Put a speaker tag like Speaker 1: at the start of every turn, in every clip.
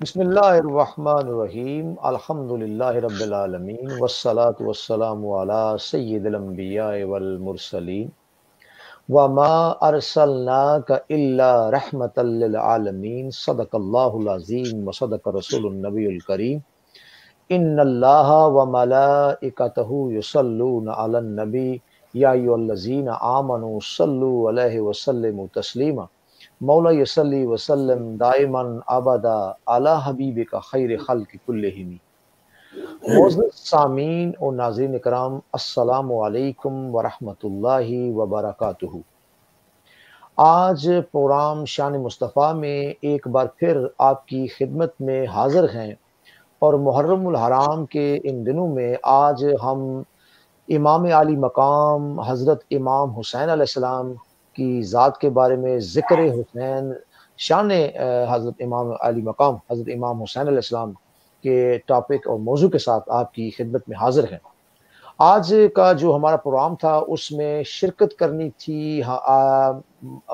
Speaker 1: بسم اللہ الرحمن الرحیم الحمد للہ رب العالمین والصلاة والسلام علی سید الانبیاء والمرسلین وما ارسلناک الا رحمتا للعالمین صدق اللہ العظیم وصدق رسول النبی الکریم ان اللہ وملائکتہ یصلون علی النبی یا ایھا الذین آمنوا صلوا علیہ وسلموا تسلیما مولا یصلی وسلم دائما ابدا علی حبیبک خیر خلق کلہم۔ معزز سامعین اور ناظرین کرام، السلام علیکم ورحمۃ اللہ وبرکاتہ۔ آج پروگرام شان مصطفیٰ میں ایک بار پھر آپ کی خدمت میں حاضر ہیں، اور محرم الحرام کے ان دنوں میں آج ہم امام علی مقام حضرت امام حسین علیہ السلام کی ذات کے بارے میں ذکر حسین، شان حضرت امام علی مقام حضرت امام حسین علیہ السلام کے ٹاپک اور موضوع کے ساتھ آپ کی خدمت میں حاضر ہیں۔ آج کا جو ہمارا پروگرام تھا اس میں شرکت کرنی تھی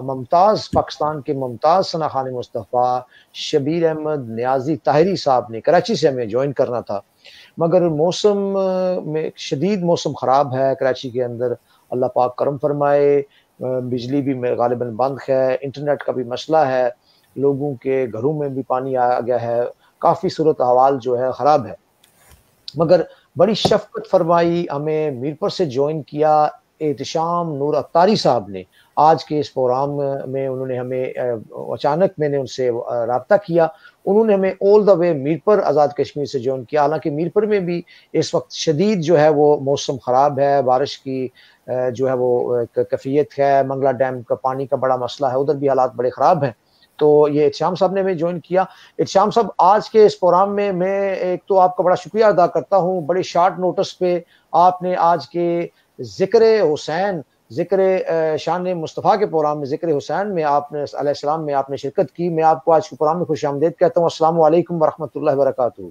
Speaker 1: ممتاز، پاکستان کے ممتاز ثنا خان مصطفیٰ شبیر احمد نیازی طاہری صاحب نے، کراچی سے ہمیں جوائن کرنا تھا، مگر موسم میں شدید موسم خراب ہے کراچی کے اندر، اللہ پاک کرم فرمائے، بجلی بھی غالباً بند ہے، انٹرنیٹ کا بھی مسئلہ ہے، لوگوں کے گھروں میں بھی پانی آ گیا ہے، کافی صورت حوال جو ہے خراب ہے، مگر بڑی شفقت فرمائی ہمیں میرپور سے جوائن کیا احتشام نور اتاری صاحب نے۔ آج کے اس پروگرام میں انہوں نے ہمیں اچانک میں نے ان سے رابطہ کیا، انہوں نے ہمیں آل دا وے میرپور آزاد کشمیر سے جوائن کیا، حالانکہ میرپور میں بھی اس وقت شدید جو ہے وہ موسم خراب ہے، بارش کی جو ہے وہ کیفیت ہے، منگلہ ڈیم کا پانی کا بڑا مسئلہ ہے، ادھر بھی حالات بڑے خراب ہیں۔ تو یہ احتشام صاحب نے ہمیں جوائن کیا۔ احتشام صاحب، آج کے اس پروگرام میں ایک تو آپ کا بڑا شکریہ ادا کرتا ہوں، بڑے شارٹ نوٹس پہ آپ نے آج کے ذکر حسین، ذکر شان مصطفیٰ کے پروگرام میں ذکر حسین میں آپ نے علیہ السلام میں آپ نے شرکت کی۔ میں آپ کو آج کے پروگرام میں خوش آمدید کہتا ہوں۔ السلام علیکم ورحمۃ اللہ وبرکاتہ۔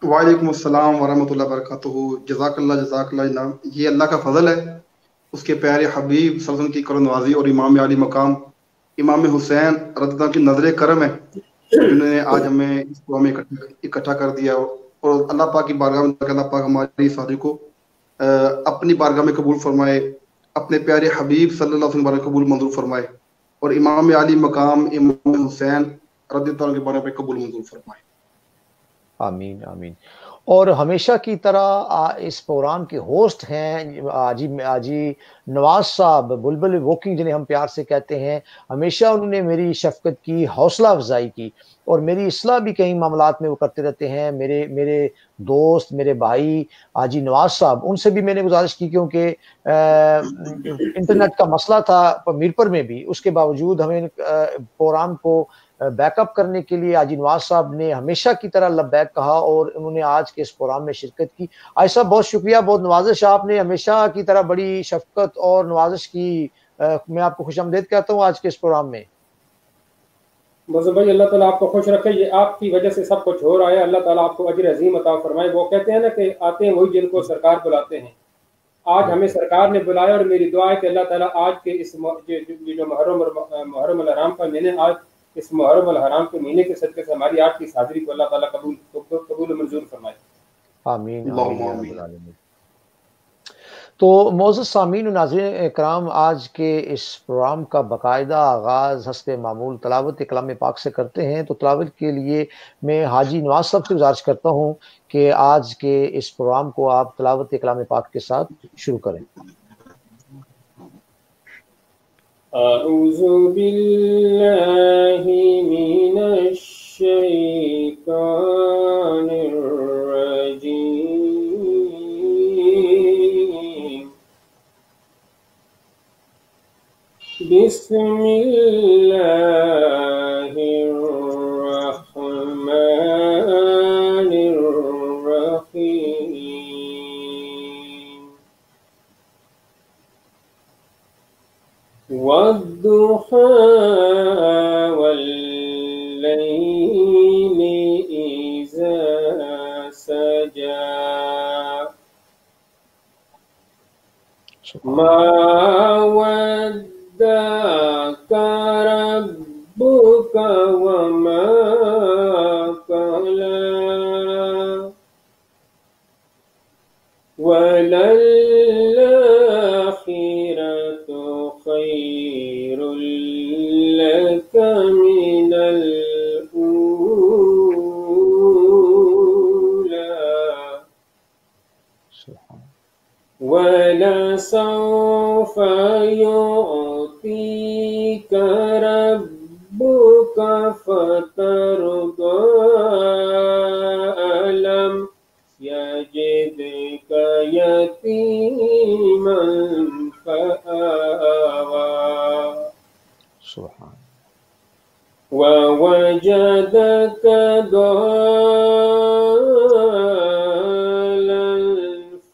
Speaker 2: وعلیکم السلام ورحمۃ اللہ وبرکاتہ۔ جزاک اللہ جناب، یہ اللہ کا فضل ہے، اس کے پیارے حبیب صلی اللہ علیہ وسلم کی کرم نوازی اور امام علی مقام امام حسین رضی اللہ عنہ کی نظر کرم ہے جنہوں نے آج ہمیں اس پروگرام میں اکٹھا کر دیا، اور اللہ پاک کی بارگاہ میں اللہ پاک ہماری شادی کو اپنی بارگاہ میں قبول فرمائے، اپنے پیارے حبیب صلی اللہ علیہ وسلم بارگاہ قبول منظور فرمائے، اور امام علی مقام امام حسین رضی اللہ عنہ کے بارے میں قبول منظور فرمائے۔
Speaker 1: آمین آمین۔ اور ہمیشہ کی طرح اس پروگرام کے ہوسٹ ہیں حاجی نواز صاحب بلبل ووکنگ، جنہیں ہم پیار سے کہتے ہیں۔ ہمیشہ انہوں نے میری شفقت کی، حوصلہ افزائی کی، اور میری اصلاح بھی کئی معاملات میں وہ کرتے رہتے ہیں۔ میرے دوست، میرے بھائی حاجی نواز صاحب، ان سے بھی میں نے گزارش کی، کیونکہ انٹرنیٹ کا مسئلہ تھا میرپور میں بھی، اس کے باوجود ہمیں پروگرام کو بیک اپ کرنے کے لیے حاجی نواز صاحب نے ہمیشہ کی طرح لبیک کہا، اور انہوں نے آج کے اس پروگرام میں شرکت کی۔ ایسا بہت شکریہ، بہت نوازش، آپ نے ہمیشہ کی طرح بڑی شفقت اور نوازش کی۔ میں آپ کو خوش آمدید کہتا ہوں آج کے اس پروگرام میں۔
Speaker 3: مظہر بھائی، اللہ تعالیٰ آپ کو خوش رکھے، یہ آپ کی وجہ سے سب کچھ ہو رہا ہے، اللہ تعالیٰ آپ کو اجر عظیم عطا فرمائے۔ وہ کہتے ہیں نا کہ آتے ہیں وہی جن کو سرکار بلاتے ہیں، آج ہمیں سرکار نے بلایا، اور میری دعا ہے کہ اللہ تعالیٰ آج کے اس جو محرم الحرام کا مہینے، آج اس محرم الحرام کے مہینے کے صدقے سے ہماری آج کی حاضری کو اللہ تعالیٰ قبول منظور فرمائے۔
Speaker 1: آمین آمین یا رب العالمین۔ تو معزز سامعین و ناظرین اکرام، آج کے اس پروگرام کا باقاعدہ آغاز حسب معمول تلاوت کلام پاک سے کرتے ہیں۔ تو تلاوت کے لیے میں حاجی نواز صاحب سے گزارش کرتا ہوں کہ آج کے اس پروگرام کو آپ تلاوت کلام پاک کے ساتھ شروع کریں۔
Speaker 3: اعوذ باللہ من الشیطان الرجیم، بسم اللہ الرحمن الرحیم۔ والضحى والليل إذا سجى، ما ودعك ربك وما وَلَسَوْفَ يُعْطِيكَ رَبُّكَ فَتَرْضَىٰ أَلَمْ يَجِدْكَ يَتِيمًا فَآوَىٰ
Speaker 1: سبحان
Speaker 3: وَوَجَدَكَ ضَالًّا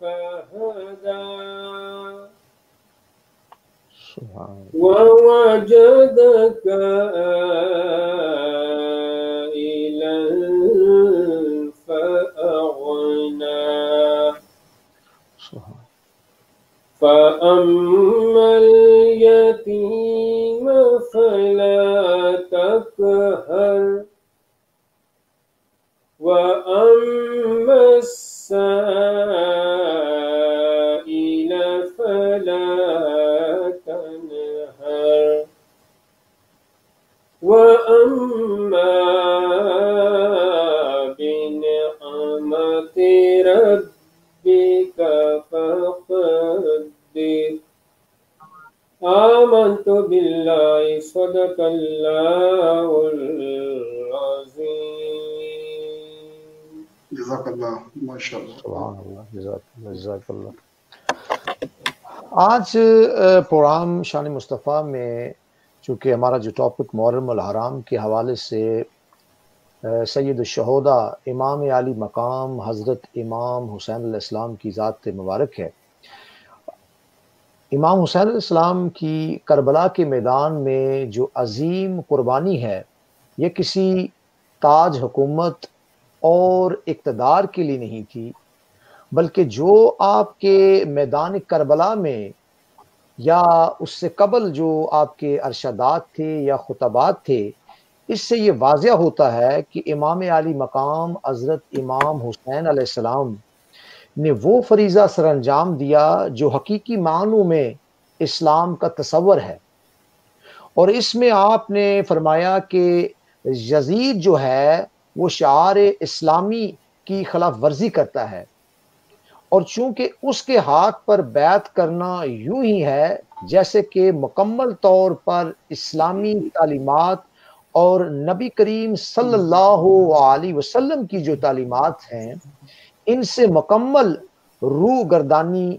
Speaker 3: فَهَدَىٰ
Speaker 1: سبحان
Speaker 3: وَوَجَدَكَ عَائِلًا فَأَغْنَىٰ
Speaker 1: سبحان
Speaker 3: فَأَمَّا الْيَتِيمَ فَلَا تَقْهَرْ وَأَمَّا السَّائِلَ فَلَا تَنْهَرْ وَأَمَّا بِنِعْمَةِ رَبِّكَ فَحَدِّثْ آمنت باللہ صدق اللہ العظیم.
Speaker 2: جزاک اللہ، ماشاء اللہ.
Speaker 1: سبحان اللہ، جزاک اللہ، جزاک اللہ. آج پروگرام شان مصطفیٰ میں چونکہ ہمارا جو ٹاپک محرم الحرام کے حوالے سے سید الشہداء امام عالی مقام حضرت امام حسین علیہ السلام کی ذات مبارک ہے. امام حسین علیہ السلام کی کربلا کے میدان میں جو عظیم قربانی ہے یہ کسی تاج حکومت اور اقتدار کے لیے نہیں تھی، بلکہ جو آپ کے میدان کربلا میں یا اس سے قبل جو آپ کے ارشادات تھے یا خطبات تھے، اس سے یہ واضح ہوتا ہے کہ امام عالی مقام حضرت امام حسین علیہ السلام نے وہ فریضہ سر انجام دیا جو حقیقی معنوں میں اسلام کا تصور ہے. اور اس میں آپ نے فرمایا کہ یزید جو ہے وہ شعار اسلامی کی خلاف ورزی کرتا ہے، اور چونکہ اس کے ہاتھ پر بیعت کرنا یوں ہی ہے جیسے کہ مکمل طور پر اسلامی تعلیمات اور نبی کریم صلی اللہ علیہ وسلم کی جو تعلیمات ہیں ان سے مکمل روح گردانی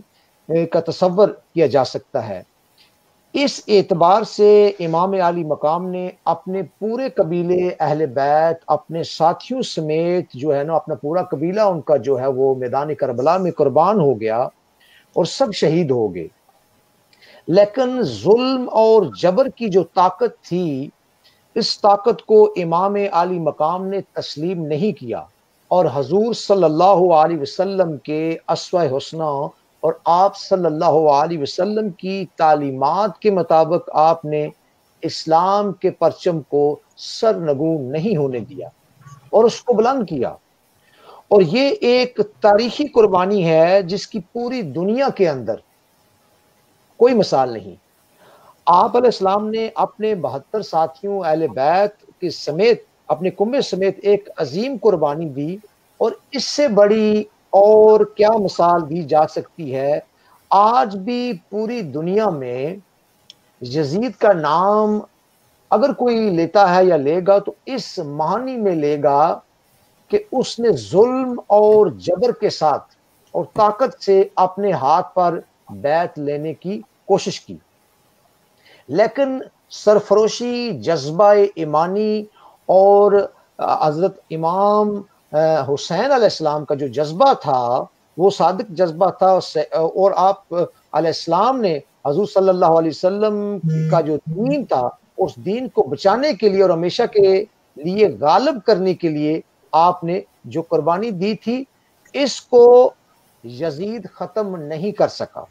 Speaker 1: کا تصور کیا جا سکتا ہے. اس اعتبار سے امام عالی مقام نے اپنے پورے قبیلے اہل بیت اپنے ساتھیوں سمیت جو ہے نا اپنا پورا قبیلہ ان کا جو ہے وہ میدان کربلا میں قربان ہو گیا اور سب شہید ہو گئے. لیکن ظلم اور جبر کی جو طاقت تھی اس طاقت کو امام عالی مقام نے تسلیم نہیں کیا، اور حضور صلی اللہ علیہ وسلم کے اسوہ حسنہ اور آپ صلی اللہ علیہ وسلم کی تعلیمات کے مطابق آپ نے اسلام کے پرچم کو سرنگوں نہیں ہونے دیا اور اس کو بلند کیا. اور یہ ایک تاریخی قربانی ہے جس کی پوری دنیا کے اندر کوئی مثال نہیں. آپ علیہ السلام نے اپنے 72 ساتھیوں اہل بیت کے سمیت اپنے کنبے سمیت ایک عظیم قربانی دی، اور اس سے بڑی اور کیا مثال دی جا سکتی ہے. آج بھی پوری دنیا میں یزید کا نام اگر کوئی لیتا ہے یا لے گا تو اس معنی میں لے گا کہ اس نے ظلم اور جبر کے ساتھ اور طاقت سے اپنے ہاتھ پر بیعت لینے کی کوشش کی. لیکن سرفروشی، جذبہ ایمانی اور حضرت امام حسین علیہ السلام کا جو جذبہ تھا وہ صادق جذبہ تھا، اور آپ علیہ السلام نے حضور صلی اللہ علیہ وسلم کا جو دین تھا اس دین کو بچانے کے لیے اور ہمیشہ کے لیے غالب کرنے کے لیے آپ نے جو قربانی دی تھی اس کو یزید ختم نہیں کر سکا.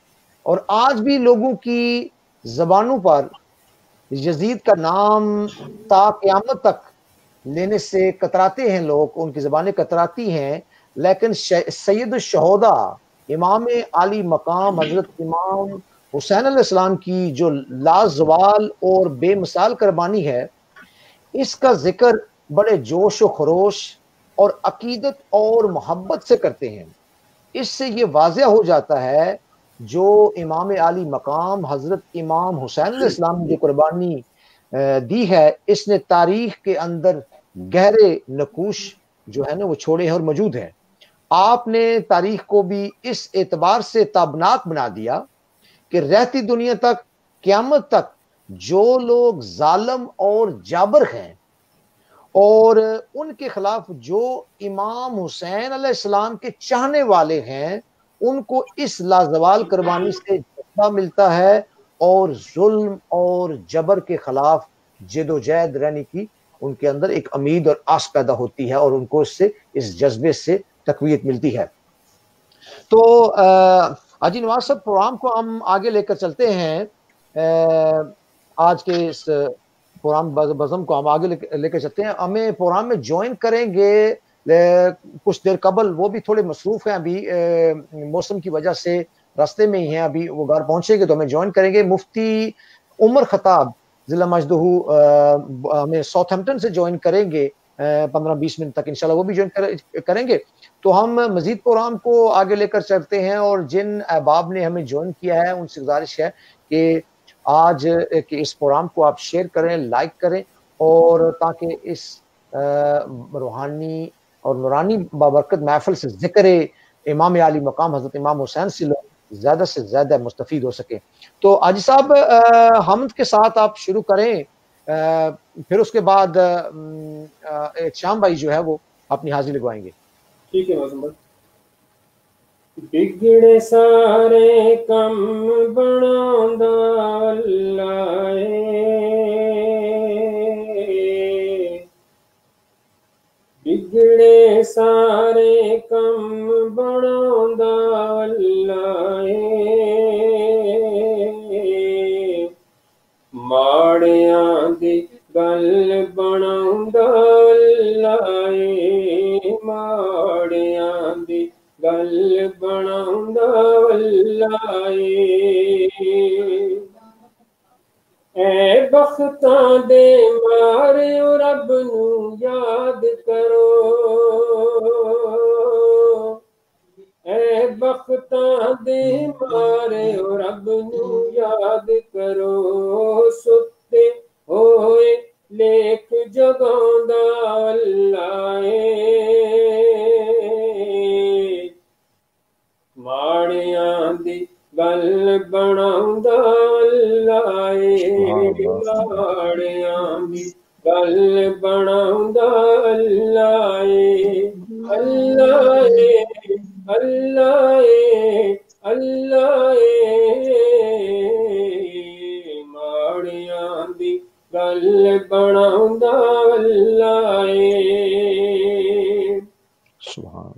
Speaker 1: اور آج بھی لوگوں کی زبانوں پر یزید کا نام تا قیامت تک لینے سے کتراتے ہیں لوگ، ان کی زبانیں کتراتی ہیں، لیکن سید الشہداء امام عالی مقام حضرت امام حسین علیہ السلام کی جو لازوال اور بے مثال قربانی ہے اس کا ذکر بڑے جوش و خروش اور عقیدت اور محبت سے کرتے ہیں. اس سے یہ واضح ہو جاتا ہے جو امام عالی مقام حضرت امام حسین علیہ السلام نے جو قربانی دی ہے، اس نے تاریخ کے اندر گہرے نقوش جو ہے نا وہ چھوڑے ہیں اور موجود ہیں۔ آپ نے تاریخ کو بھی اس اعتبار سے تابناک بنا دیا کہ رہتی دنیا تک، قیامت تک، جو لوگ ظالم اور جابر ہیں اور ان کے خلاف جو امام حسین علیہ السلام کے چاہنے والے ہیں، ان کو اس لازوال قربانی سے جذبہ ملتا ہے اور ظلم اور جبر کے خلاف جد و جہد رہنے کی ان کے اندر ایک امید اور آس پیدا ہوتی ہے، اور ان کو اس جذبے سے تقویت ملتی ہے۔ تو حاجی نواز صاحب، پروگرام کو ہم آگے لے کر چلتے ہیں۔ آج کے اس پروگرام بزم کو ہم آگے لے کر چلتے ہیں۔ ہمیں پروگرام میں جوائن کریں گے کچھ دیر قبل، وہ بھی تھوڑے مصروف ہیں ابھی موسم کی وجہ سے، راستے میں ہی ہیں، ابھی وہ گھر پہنچیں گے تو ہمیں جوائن کریں گے۔ مفتی عمر خطاب ضلع مجدہ ہمیں ساؤتھ ہیمپٹن سے جوائن کریں گے 15-20 منٹ تک انشاءاللہ، وہ بھی جوائن کریں گے۔ تو ہم مزید پروگرام کو آگے لے کر چلتے ہیں، اور جن احباب نے ہمیں جوائن کیا ہے ان سے گزارش ہے کہ آج کے اس پروگرام کو آپ شیئر کریں، لائک کریں، اور تاکہ اس روحانی اور نورانی بابرکت محفل سے ذکر امام عالی مقام حضرت امام حسین سے لوگ زیادہ سے زیادہ مستفید ہو سکیں۔ تو حاجی صاحب حمد کے ساتھ آپ شروع کریں، پھر اس کے بعد شام بھائی جو ہے وہ اپنی حاضری لگوائیں گے۔
Speaker 3: ٹھیک ہے معصوم بھائی۔ بگڑے سارے کم بناوندا اللہ بگڑے سارے کم بناوندا اللہ ماڑیاں دی گل بناوندا اللہ ماڑیاں دی گل بناوندا اللہ اے بختاں دے ماریو رب نو یاد کرو اے بختاں دے ماریو رب نو یاد کرو ستے ہوئے لیکھ جگاوندا اللہ ماڑیاں دی گل بناوندا اللہ ماڑیاں دی گل بناوندا اللہ اللہ اللہ اللہ ماڑیاں دی گل بناوندا اللہ
Speaker 1: سبحان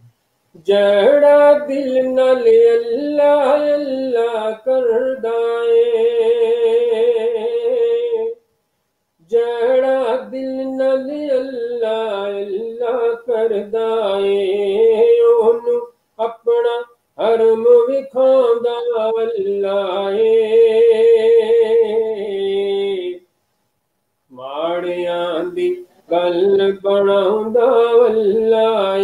Speaker 3: جڑا دل نال اللہ اللہ کردا اے جڑا دل نال اللہ اللہ کردا اے اونوں اپنا حرم وکھاوندا اللہ ماڑیاں دی گل بناوندا اللہ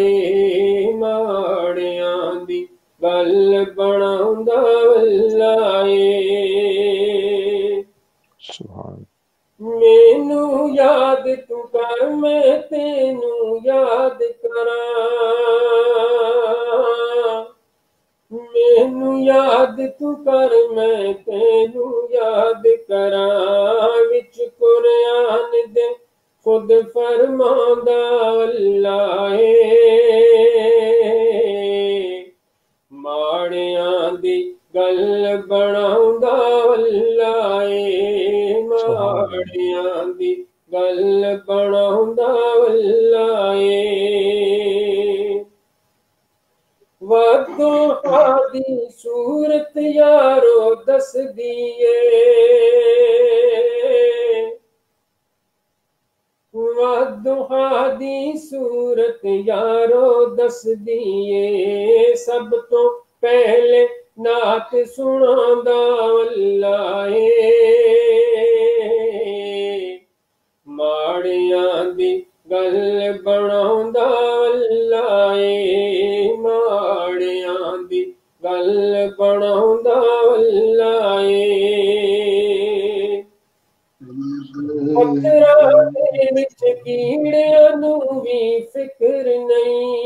Speaker 3: ماڑیاں دی گل بناوندا اللہ
Speaker 1: سبحان
Speaker 3: مینوں یاد تو کر میں تینوں یاد کراں مینوں یاد تو کر میں تینوں یاد کراں وچ قرآن دے خود فرماندا اللہ ماڑیاں دی گل بناوندا اللہ ماڑیاں دی گل بناوندا اللہ وضحا دی صورت یارو دس دیے وضحا دی صورت یارو دس دیے سب تو پہلے نعت سناندا اللہ ماڑیاں دی گل بناوندا اللہ ماڑیاں دی گل بناوندا ਕੀੜਿਆਂ ਨੂੰ ਵੀ ਫਿਕਰ ਨਹੀਂ,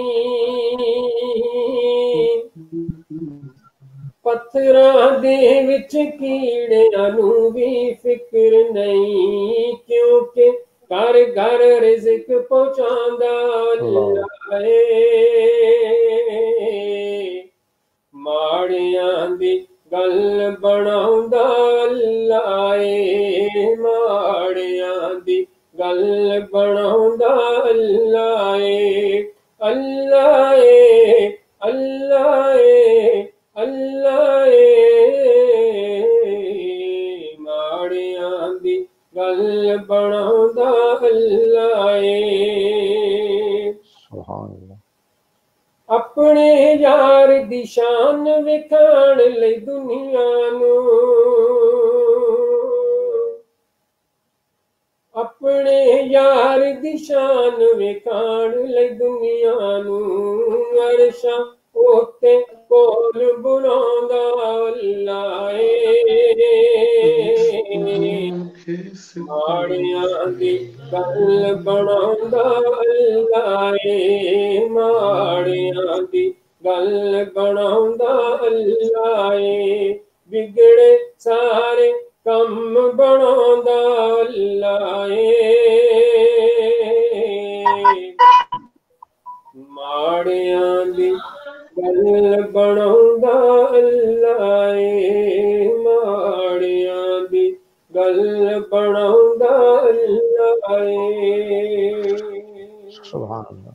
Speaker 3: ਪੱਥਰਾਂ ਦੇ ਵਿੱਚ ਕੀੜਿਆਂ ਨੂੰ ਵੀ ਫਿਕਰ ਨਹੀਂ, ਕਿਉਂਕਿ ਘਰ ਘਰ ਰਿਜ਼ਕ ਪਹੁੰਚਾਉਂਦਾ ਅੱਲਾਹ ਏ, ਮਾੜਿਆਂ ਦੀ ਗੱਲ ਬਣਾਉਂਦਾ ਅੱਲਾਹ ਏ, ਮਾੜਿਆਂ ਦੀ ਗੱਲ ਬਣਾਉਂਦਾ ਅੱਲਾਹ ਏ, ਅੱਲਾਹ ਏ, ਅੱਲਾਹ ਏ, ਅੱਲਾਹ ਏ, ਮਾੜਿਆਂ ਦੀ ਗੱਲ ਬਣਾਉਂਦਾ ਅੱਲਾਹ ਏ।
Speaker 1: ਸੁਭਾਨ ਅੱਲਾਹ।
Speaker 3: ਆਪਣੇ ਯਾਰ ਦੀ ਸ਼ਾਨ ਵਿਖਾਣ ਲਈ ਦੁਨੀਆ ਨੂੰ, ਆਪਣੇ ਯਾਰ ਦੀ ਸ਼ਾਨ ਵਿਖਾਣ ਲਈ ਦੁਨੀਆ ਨੂੰ, ਅਰਸ਼ਾਂ ਉੱਤੇ ਕੋਲ ਬੁਲਾਉਂਦਾ ਅੱਲਾਹ ਏ, ਮਾੜਿਆਂ ਦੀ ਗੱਲ ਬਣਾਉਂਦਾ ਅੱਲਾਹ ਏ, ਮਾੜਿਆਂ ਦੀ ਗੱਲ ਬਣਾਉਂਦਾ ਅੱਲਾਹ ਏ, ਵਿਗੜੇ ਸਾਰੇ ਕੰਮ ਬਣਾਉਂਦਾ ਅੱਲਾਹ ਏ, ਮਾੜਿਆਂ ਦੀ ਗੱਲ ਬਣਾਉਂਦਾ ਅੱਲਾਹ ਏ, ਮਾੜਿਆਂ ਦੀ ਗੱਲ ਬਣਾਉਂਦਾ ਅੱਲਾਹ ਏ।
Speaker 1: ਸੁਭਾਨ ਅੱਲਾਹ,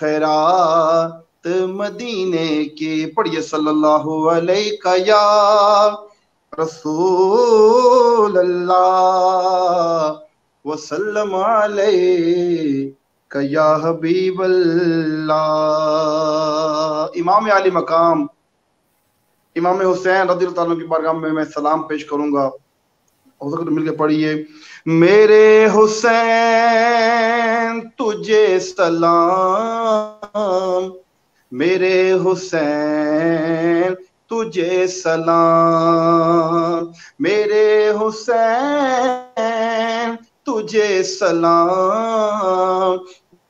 Speaker 2: خیرات مدینے کے. پڑھیے صلی اللہ علیہ یا رسول اللہ وسلم علیہ یا حبیب اللہ. امام علی مقام امام حسین رضی اللہ عنہ کی بارگاہ میں سلام پیش کروں گا. ہو سکتا تو مل کے پڑھیے. میرے حسین تجھے سلام، میرے حسین تجھے سلام، میرے حسین تجھے سلام،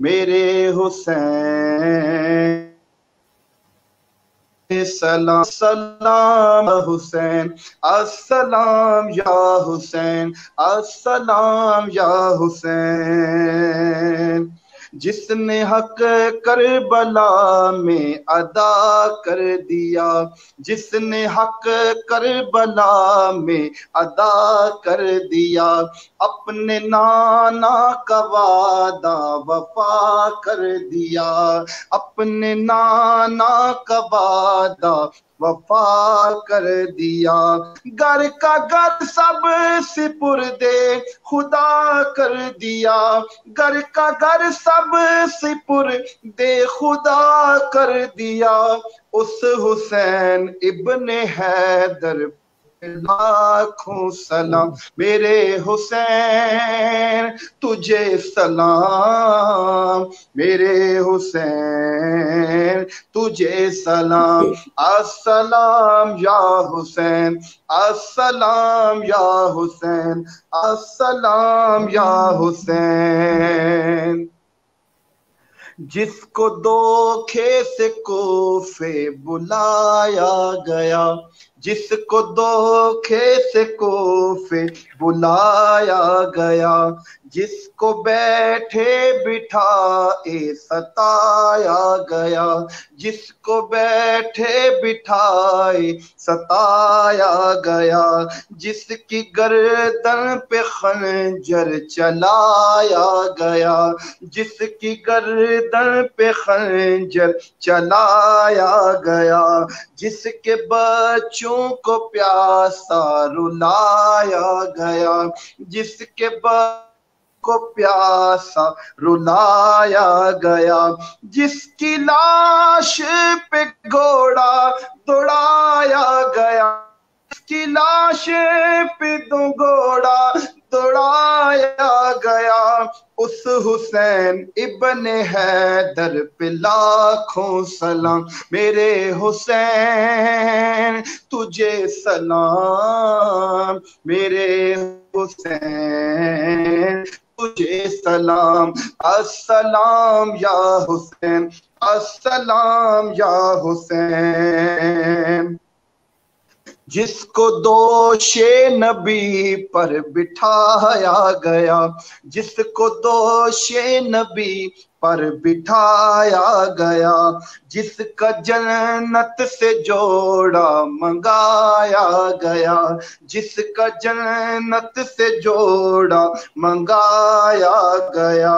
Speaker 2: میرے حسین سلام. سلام حسین، السلام یا حسین، السلام یا حسین. جس نے حق کربلا میں ادا کر دیا، جس نے حق کربلا میں ادا کر دیا، اپنے نانا کا وعدہ وفا کر دیا، اپنے نانا کا وعدہ وفا کر دیا. گھر کا گھر سب سپردے خدا کر دیا، گھر کا گھر سب سپردے خدا کر دیا. اس حسین ابن حیدر لاکھوں سلام، میرے حسین تجھے سلام، میرے حسین تجھے سلام. السلام یا حسین، السلام یا حسین، السلام یا حسین. جس کو دھوکے سے کوفے بلایا گیا، جس کو دھوکے سے کوفے بلایا گیا، جس کو بیٹھے بٹھائے ستایا گیا، جس کو بیٹھے بٹھائے ستایا گیا، جس کی گردن پہ خنجر چلایا گیا، جس کی گردن پہ خنجر چلایا گیا، جس کے بچوں کو پیاسا رلایا گیا، جس کے کو پیاسا رلایا گیا، جس کی لاش پہ گھوڑا دوڑایا گیا، جس کی لاش پہ گھوڑا دوڑایا گیا. اس حسین ابن حیدر پہ لاکھوں سلام، میرے حسین تجھے سلام، میرے حسین تجھے سلام. السلام یا حسین، السلام یا حسین. جس کو دوش نبی پر بٹھایا گیا، جس کو دوش نبی پر بٹھایا گیا، جس کا جنت سے جوڑا منگایا گیا، جس کا جنت سے جوڑا منگایا گیا،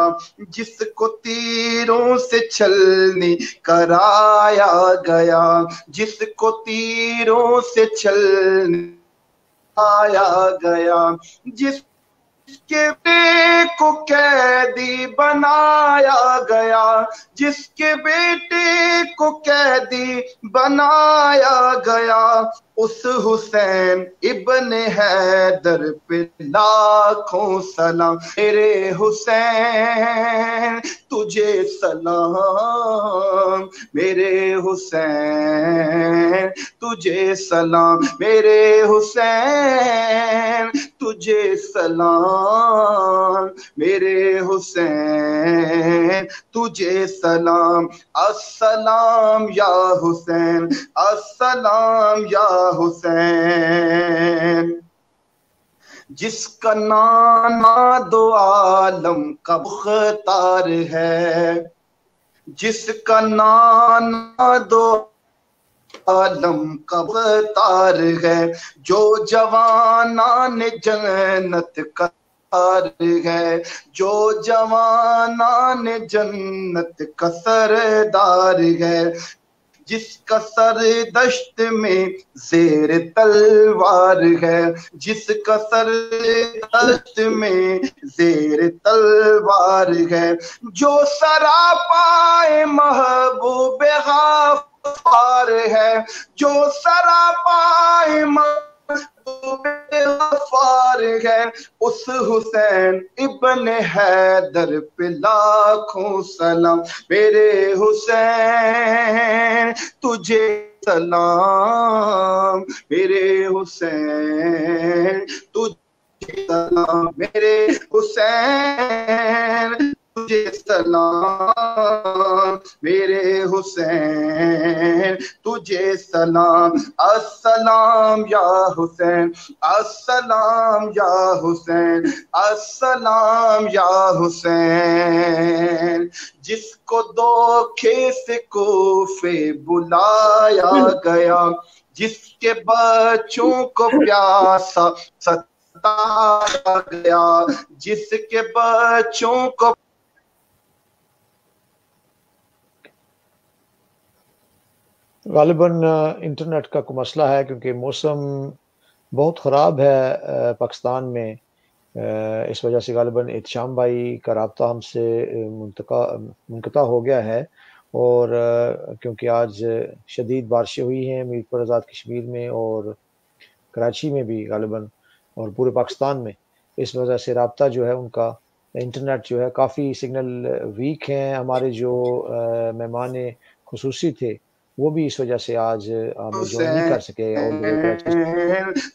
Speaker 2: جس کو تیروں سے چھلنی کرایا گیا، جس کو تیروں سے چھلنی آیا گیا، جس کے بیٹے کو قیدی بنایا گیا، جس کے بیٹے کو قیدی بنایا گیا. اس حسین ابن حیدر پہ لاکھوں سلام، میرے حسین تجھے سلام، میرے حسین تجھے سلام، میرے حسین تجھے سلام، میرے حسین تجھے سلام. السلام یا حسین، السلام یا حسین. جس کا نانا دو عالم کا مختار ہے، جس کا نانا دو عالم کا مختار ہے، جو جوانان جنت کا ہے جو جوانان جنت کا سردار ہے جس کا سر دشت میں زیر تلوار ہے جس کا سر دشت میں زیر تلوار ہے جو سراپائے محبوب غفار ہے جو سراپائے محبوب غفار ہے اس حسین ابن حیدر پہ لاکھوں سلام میرے حسین تجھے سلام میرے حسین تجھے سلام میرے حسین تجھے سلام میرے حسین تجھے سلام السلام یا حسین السلام یا حسین السلام یا حسین جس کو دھوکے سے کوفے بلایا گیا جس کے بچوں کو پیاسا ستایا گیا جس کے بچوں کو
Speaker 1: غالباً انٹرنیٹ کا کوئی مسئلہ ہے کیونکہ موسم بہت خراب ہے پاکستان میں، اس وجہ سے غالباً احتشام بھائی کا رابطہ ہم سے منقطع ہو گیا ہے، اور کیونکہ آج شدید بارشیں ہوئی ہیں میر پر آزاد کشمیر میں اور کراچی میں بھی غالباً اور پورے پاکستان میں، اس وجہ سے رابطہ جو ہے ان کا انٹرنیٹ جو ہے کافی سگنل ویک ہیں۔ ہمارے جو مہمان خصوصی تھے وہ بھی اس وجہ سے آج ہمیں جوائن نہیں کر سکے all the way کراچی سے۔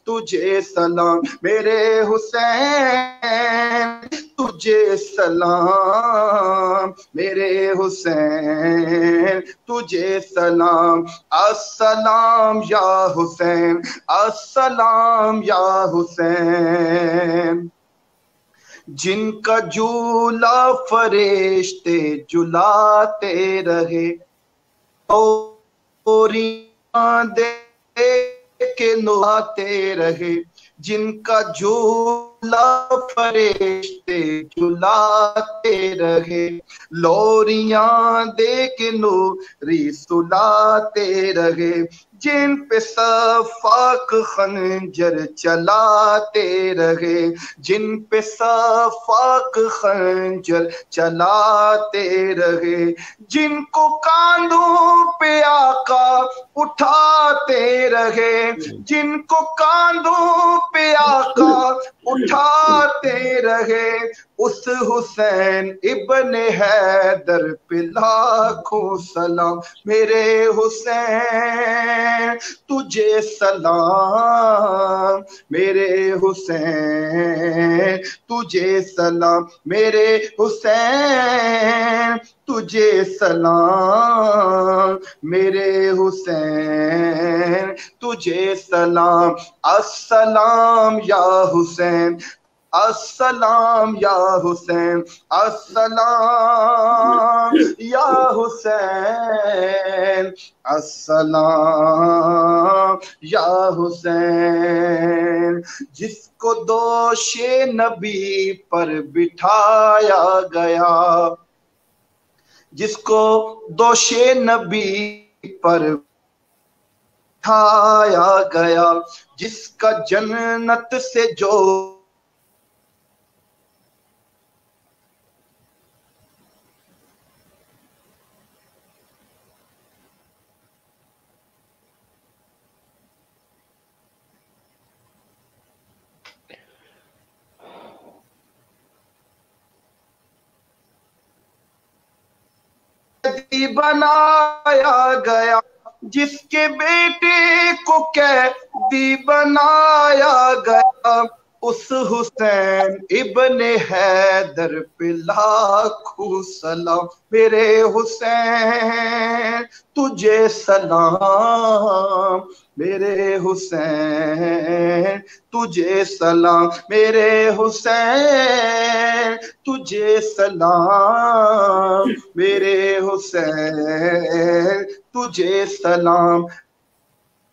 Speaker 2: تجھے سلام میرے حسین تجھے سلام میرے حسین تجھے سلام السلام یا حسین السلام یا حسین جن کا جھولا فرشتے جھلاتے رہے اوریاں دے کے نہاتے رہے جن کا جھولا فرشتے جھلاتے رہے لوریاں دے کے نوری سلاتے رہے جن پہ صفاق خنجر چلاتے رہے جن پہ صفاق خنجر چلاتے رہے جن کو کاندھوں پہ آقا اٹھاتے رہے جن کو کاندھوں پہ آقا اٹھاتے رہے اس حسین ابن حیدر پہ لاکھوں سلام میرے حسین تجھے سلام میرے حسین تجھے سلام میرے حسین تجھے سلام میرے حسین تجھے سلام السلام یا حسین السلام یا حسین السلام یا حسین السلام یا حسین جس کو دوش نبی پر بٹھایا گیا جس کو دوش نبی پر بٹھایا گیا جس کا جنت سے جو بنایا گیا جس کے بیٹے کو قیدی بنایا گیا اس حسین ابن حیدر پہ لاکھوں سلام میرے حسین تجھے سلام میرے حسین تجھے سلام میرے حسین تجھے سلام میرے حسین تجھے سلام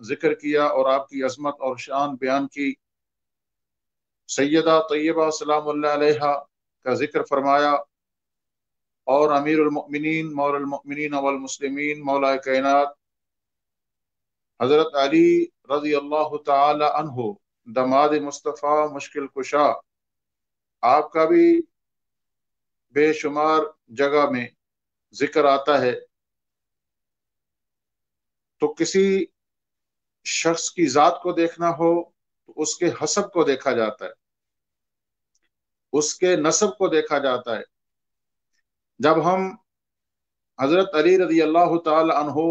Speaker 4: ذکر کیا اور آپ کی عظمت اور شان بیان کی، سیدہ طیبہ سلام اللہ علیہا کا ذکر فرمایا، اور امیر المؤمنین مولا المؤمنین والمسلمین مولا کائنات حضرت علی رضی اللہ تعالی عنہ دماد مصطفیٰ مشکل کشا، آپ کا بھی بے شمار جگہ میں ذکر آتا ہے۔ تو کسی شخص کی ذات کو دیکھنا ہو تو اس کے حسب کو دیکھا جاتا ہے، اس کے نسب کو دیکھا جاتا ہے۔ جب ہم حضرت علی رضی اللہ تعالی عنہ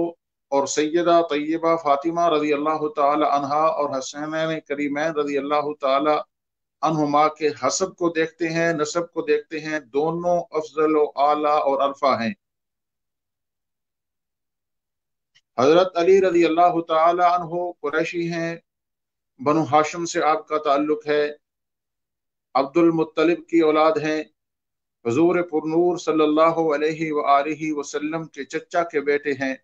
Speaker 4: اور سیدہ طیبہ فاطمہ رضی اللہ تعالی عنہا اور حسینین کریمین رضی اللہ تعالی عنہما کے حسب کو دیکھتے ہیں، نسب کو دیکھتے ہیں، دونوں افضل و اعلیٰ اور عرفہ ہیں۔ حضرت علی رضی اللہ تعالی عنہ قریشی ہیں، بنو ہاشم سے آپ کا تعلق ہے، عبد المطلب کی اولاد ہیں، حضور پرنور صلی اللہ علیہ وآلہ وسلم کے چچا کے بیٹے ہیں،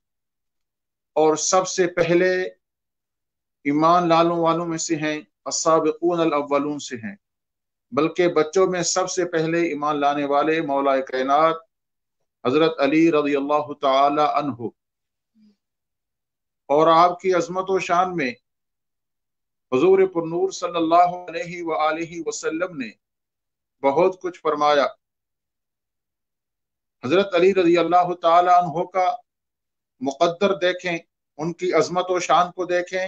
Speaker 4: اور سب سے پہلے ایمان لالوں والوں میں سے ہیں، السابقون الاولون سے ہیں، بلکہ بچوں میں سب سے پہلے ایمان لانے والے مولا کائنات حضرت علی رضی اللہ تعالی عنہ۔ اور آپ کی عظمت و شان میں حضور پرنور صلی اللہ علیہ وآلہ وسلم نے بہت کچھ فرمایا۔ حضرت علی رضی اللہ تعالی عنہ کا مقدر دیکھیں، ان کی عظمت و شان کو دیکھیں۔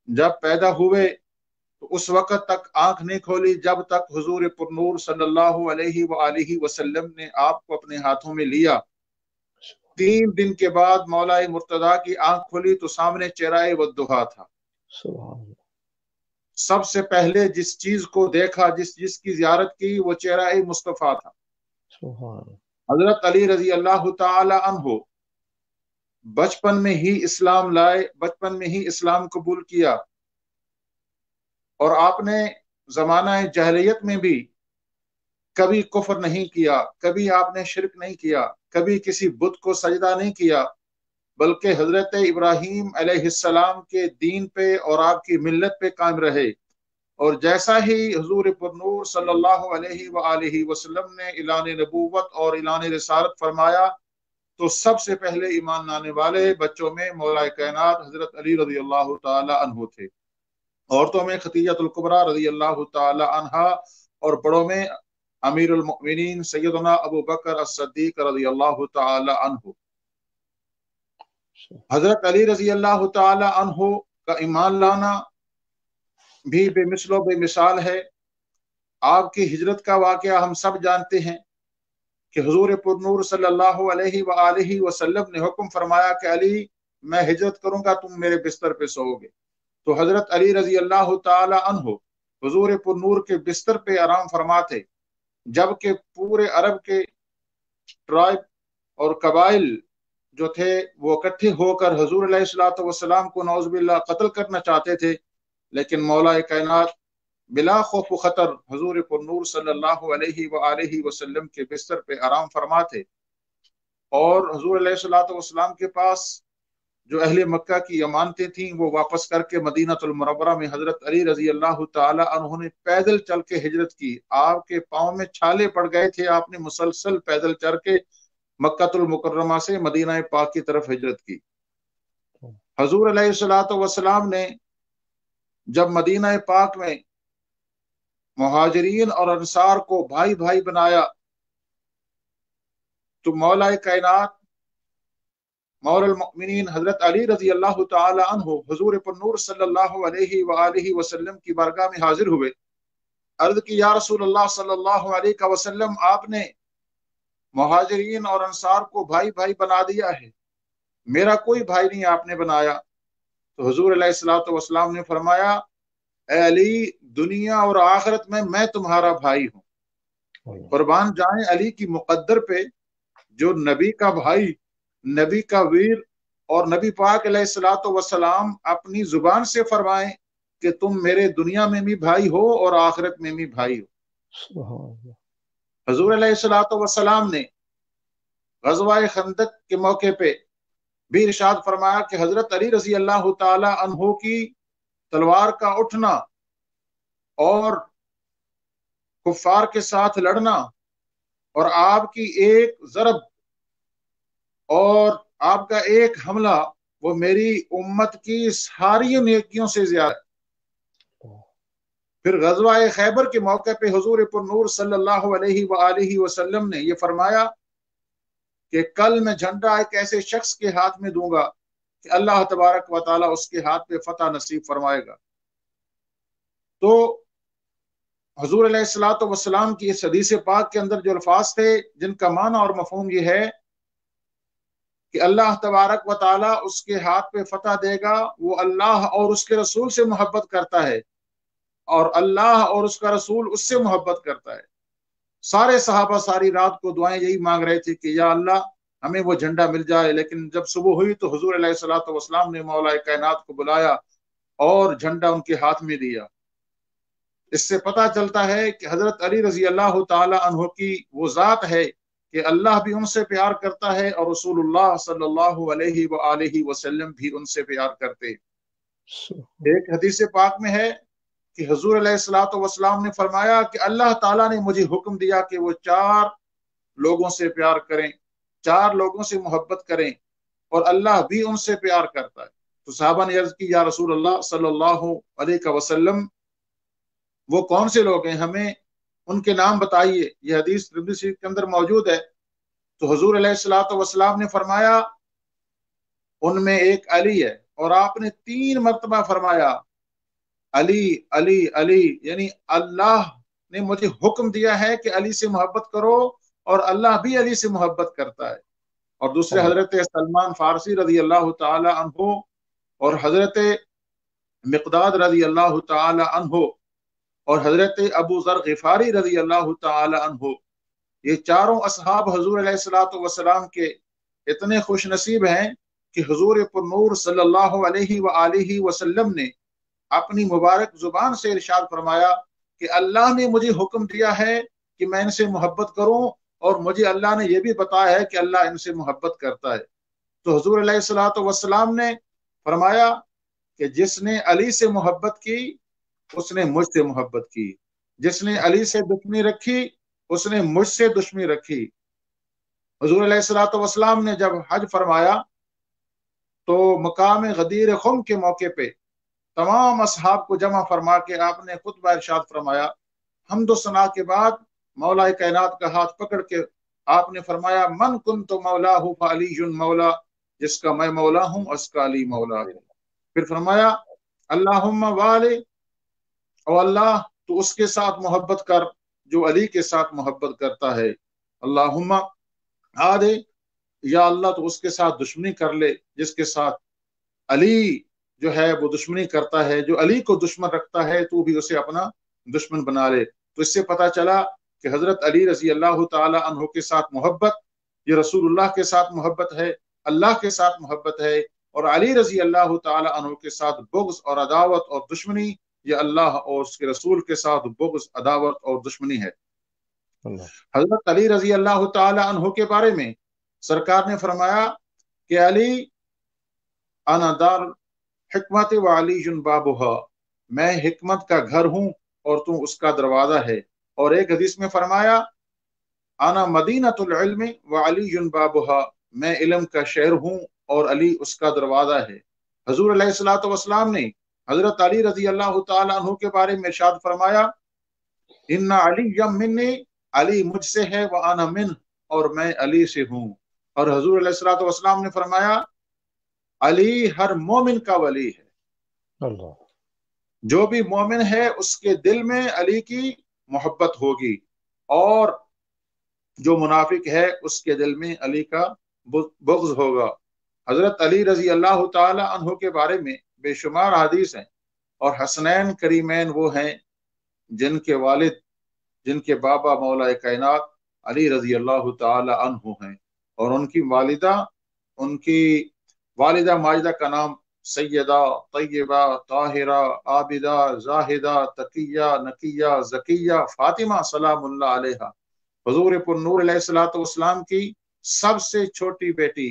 Speaker 4: جب پیدا ہوئے تو اس وقت تک آنکھ نہیں کھولی جب تک حضور پرنور صلی اللہ علیہ وآلہ وسلم نے آپ کو اپنے ہاتھوں میں لیا۔ 3 دن کے بعد مولا مرتضیٰ کی آنکھ کھلی تو سامنے چہرہ والضحیٰ تھا۔ سب سے پہلے جس چیز کو دیکھا، جس کی زیارت کی، وہ چہرہ مصطفیٰ تھا۔ حضرت علی رضی اللہ تعالی عنہ بچپن میں ہی اسلام لائے، بچپن میں ہی اسلام قبول کیا، اور آپ نے زمانہ جاہلیت میں بھی کبھی کفر نہیں کیا، کبھی آپ نے شرک نہیں کیا، کبھی کسی بت کو سجدہ نہیں کیا، بلکہ حضرت ابراہیم علیہ السلام کے دین پہ اور آپ کی ملت پہ قائم رہے۔ اور جیسا ہی حضور پرنور صلی اللہ علیہ وآلہ وسلم نے اعلان نبوت اور اعلان رسالت فرمایا تو سب سے پہلے ایمان لانے والے بچوں میں مولا کائنات حضرت علی رضی اللہ تعالی عنہ تھے، عورتوں میں خدیجہ الکبریٰ رضی اللہ تعالی عنہا، اور بڑوں میں امیر المؤمنین سیدنا ابو بکر الصدیق رضی اللہ تعالی عنہ۔ حضرت علی رضی اللہ تعالی عنہ کا ایمان لانا بھی بے مثل و بے مثال ہے۔ آپ کی ہجرت کا واقعہ ہم سب جانتے ہیں کہ حضور پرنور صلی اللہ علیہ وآلہ وسلم نے حکم فرمایا کہ علی میں ہجرت کروں گا، تم میرے بستر پہ سو گے۔ تو حضرت علی رضی اللہ تعالی عنہ حضور پرنور کے بستر پہ آرام فرماتے، جبکہ پورے عرب کے ٹرائب اور قبائل جو تھے وہ اکٹھے ہو کر حضور علیہ الصلوۃ والسلام کو نعوذ باللہ قتل کرنا چاہتے تھے، لیکن مولا کائنات بلا خوف و خطر حضور پرنور صلی اللہ علیہ وآلہ وسلم کے بستر پہ آرام فرماتے، اور حضور علیہ الصلوۃ والسلام کے پاس جو اہل مکہ کی امانتیں تھیں وہ واپس کر کے مدینہ المنورہ میں حضرت علی رضی اللہ تعالی عنہ نے پیدل چل کے ہجرت کی۔ آپ کے پاؤں میں چھالے پڑ گئے تھے، آپ نے مسلسل پیدل چل کے مکہ المکرمہ سے مدینہ پاک کی طرف ہجرت کی۔ حضور علیہ الصلوۃ والسلام نے جب مدینہ پاک میں مہاجرین اور انصار کو بھائی بھائی بنایا تو مولا کائنات مولا المؤمنین حضرت علی رضی اللہ تعالی عنہ حضور پرنور صلی اللہ علیہ وآلہ وسلم کی بارگاہ میں حاضر ہوئے، عرض کی یا رسول اللہ صلی اللہ علیہ وسلم، آپ نے مہاجرین اور انصار کو بھائی بھائی بنا دیا ہے، میرا کوئی بھائی نہیں آپ نے بنایا۔ تو حضور علیہ الصلوۃ والسلام نے فرمایا، اے علی، دنیا اور آخرت میں تمہارا بھائی ہوں۔ قربان جائیں علی کی مقدر پہ، جو نبی کا بھائی، نبی کا ویر، اور نبی پاک علیہ الصلوۃ والسلام اپنی زبان سے فرمائیں کہ تم میرے دنیا میں بھی بھائی ہو اور آخرت میں بھی بھائی ہو۔ حضور علیہ الصلوۃ والسلام نے غزوہ خندق کے موقع پہ بھی ارشاد فرمایا کہ حضرت علی رضی اللہ تعالی عنہ کی تلوار کا اٹھنا اور کفار کے ساتھ لڑنا اور آپ کی ایک ضرب اور آپ کا ایک حملہ وہ میری امت کی ساری نیکیوں سے زیادہ ہے۔ پھر غزوہ خیبر کے موقع پہ حضور پر نور صلی اللہ علیہ وآلہ وسلم نے یہ فرمایا کہ کل میں جھنڈا ایک ایسے شخص کے ہاتھ میں دوں گا کہ اللہ تبارک و تعالیٰ اس کے ہاتھ پہ فتح نصیب فرمائے گا۔ تو حضور علیہ الصلوۃ والسلام کی اس حدیث پاک کے اندر جو الفاظ تھے جن کا معنی اور مفہوم یہ ہے کہ اللہ تبارک و تعالیٰ اس کے ہاتھ پہ فتح دے گا، وہ اللہ اور اس کے رسول سے محبت کرتا ہے اور اللہ اور اس کا رسول اس سے محبت کرتا ہے۔ سارے صحابہ ساری رات کو دعائیں یہی مانگ رہے تھے کہ یا اللہ ہمیں وہ جھنڈا مل جائے، لیکن جب صبح ہوئی تو حضور علیہ الصلوۃ والسلام نے مولا کائنات کو بلایا اور جھنڈا ان کے ہاتھ میں دیا۔ اس سے پتہ چلتا ہے کہ حضرت علی رضی اللہ تعالی عنہ کی وہ ذات ہے کہ اللہ بھی ان سے پیار کرتا ہے اور رسول اللہ صلی اللہ علیہ وآلہ وسلم بھی ان سے پیار کرتے۔ ایک حدیث پاک میں ہے کہ حضور علیہ الصلوۃ والسلام نے فرمایا کہ اللہ تعالیٰ نے مجھے حکم دیا کہ وہ 4 لوگوں سے پیار کریں، 4 لوگوں سے محبت کریں اور اللہ بھی ان سے پیار کرتا ہے۔ تو صحابہ نے عرض کی یا رسول اللہ صلی اللہ علیہ وسلم وہ کون سے لوگ ہیں، ہمیں ان کے نام بتائیے، یہ حدیث ترمذی شریف کے اندر موجود ہے۔ تو حضور علیہ الصلوۃ والسلام نے فرمایا ان میں ایک علی ہے، اور آپ نے 3 مرتبہ فرمایا علی علی علی، یعنی اللہ نے مجھے حکم دیا ہے کہ علی سے محبت کرو اور اللہ بھی علی سے محبت کرتا ہے۔ اور دوسرے حضرت سلمان فارسی رضی اللہ تعالی عنہ اور حضرت مقداد رضی اللہ تعالی عنہ اور حضرت ابو ذر غفاری رضی اللہ تعالی عنہ، یہ چاروں اصحاب حضور علیہ الصلوۃ والسلام کے اتنے خوش نصیب ہیں کہ حضور پر نور صلی اللہ علیہ وآلہ وسلم نے اپنی مبارک زبان سے ارشاد فرمایا کہ اللہ نے مجھے حکم دیا ہے کہ میں ان سے محبت کروں، اور مجھے اللہ نے یہ بھی بتایا ہے کہ اللہ ان سے محبت کرتا ہے۔ تو حضور علیہ الصلوۃ والسلام نے فرمایا کہ جس نے علی سے محبت کی اس نے مجھ سے محبت کی، جس نے علی سے دشمنی رکھی اس نے مجھ سے دشمنی رکھی۔ حضور علیہ الصلوۃ والسلام نے جب حج فرمایا تو مقام غدیر خم کے موقع پہ تمام اصحاب کو جمع فرما کے آپ نے خطبہ ارشاد فرمایا۔ حمد و ثنا کے بعد مولا کائنات کا ہاتھ پکڑ کے آپ نے فرمایا من کنت مولا ہوں فعلی مولا، جس کا میں مولا ہوں اس کا علی مولا ہے۔ پھر فرمایا اللہم والے، او اللہ تو اس کے ساتھ محبت کر جو علی کے ساتھ محبت کرتا ہے، اللہم آدے، یا اللہ تو اس کے ساتھ دشمنی کر لے جس کے ساتھ علی جو ہے وہ دشمنی کرتا ہے، جو علی کو دشمن رکھتا ہے تو بھی اسے اپنا دشمن بنا لے۔ تو اس سے پتہ چلا کہ حضرت علی رضی اللہ تعالی عنہ کے ساتھ محبت یہ رسول اللہ کے ساتھ محبت ہے، اللہ کے ساتھ محبت ہے، اور علی رضی اللہ تعالی عنہ کے ساتھ بغض اور عداوت اور دشمنی یہ اللہ اور اس کے رسول کے ساتھ بغض، عداوت اور دشمنی ہے۔ حضرت علی رضی اللہ تعالی عنہ کے بارے میں سرکار نے فرمایا کہ علی انا دار حکمت و علی بابھا، میں حکمت کا گھر ہوں اور تو اس کا دروازہ ہے۔ اور ایک حدیث میں فرمایا انا مدینۃ العلم و علی بابھا، میں علم کا شہر ہوں اور علی اس کا دروازہ ہے۔ حضور علیہ الصلوۃ والسلام نے حضرت علی رضی اللہ تعالی عنہ کے بارے میں ارشاد فرمایا ان علی منی، علی مجھ سے ہے، وانا منہ، اور میں علی سے ہوں۔ اور حضور علیہ الصلوۃ والسلام نے فرمایا علی ہر مومن کا ولی ہے،
Speaker 1: اللہ،
Speaker 4: جو بھی مومن ہے اس کے دل میں علی کی محبت ہوگی، اور جو منافق ہے اس کے دل میں علی کا بغض ہوگا۔ حضرت علی رضی اللہ تعالی عنہ کے بارے میں بے شمار حدیث ہیں، اور حسنین کریمین وہ ہیں جن کے والد، جن کے بابا مولا کائنات علی رضی اللہ تعالی عنہ ہیں، اور ان کی والدہ ماجدہ کا نام سیدہ طیبہ طاہرہ عابدہ زاہدہ تقیہ نقیہ زکیہ فاطمہ سلام اللہ علیہا، حضور پر نور علیہ الصلوۃ والسلام کی سب سے چھوٹی بیٹی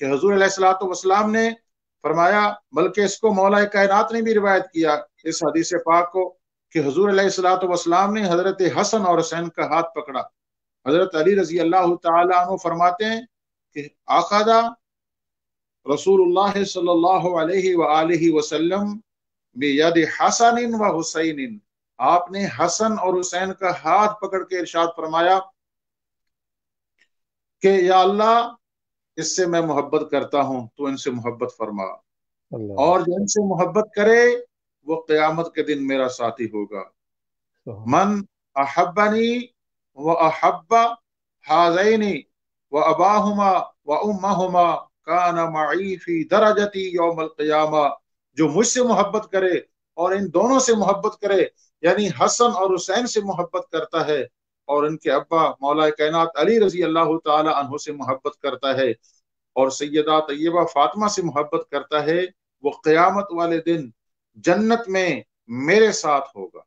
Speaker 4: کہ حضور علیہ الصلوۃ والسلام نے فرمایا، بلکہ اس کو مولا کائنات نے بھی روایت کیا اس حدیث پاک کو، کہ حضور علیہ الصلوۃ والسلام نے حضرت حسن اور حسین کا ہاتھ پکڑا۔ حضرت علی رضی اللہ تعالی عنہ فرماتے ہیں کہ اخذ رسول اللہ صلی اللہ علیہ وآلہ وسلم بید حسن و حسین، آپ نے حسن اور حسین کا ہاتھ پکڑ کے ارشاد فرمایا کہ یا اللہ اس سے میں محبت کرتا ہوں، تو ان سے محبت فرما، اور جو ان سے محبت کرے وہ قیامت کے دن میرا ساتھی ہوگا۔ من احبنی و احب ہذین و اباہما و امہما کان معی فی درجتی یوم القیامہ، جو مجھ سے محبت کرے اور ان دونوں سے محبت کرے، یعنی حسن اور حسین سے محبت کرتا ہے، اور ان کے ابا مولا کائنات علی رضی اللہ تعالی عنہ سے محبت کرتا ہے، اور سیدہ طیبہ فاطمہ سے محبت کرتا ہے، وہ قیامت والے دن جنت میں میرے ساتھ ہوگا۔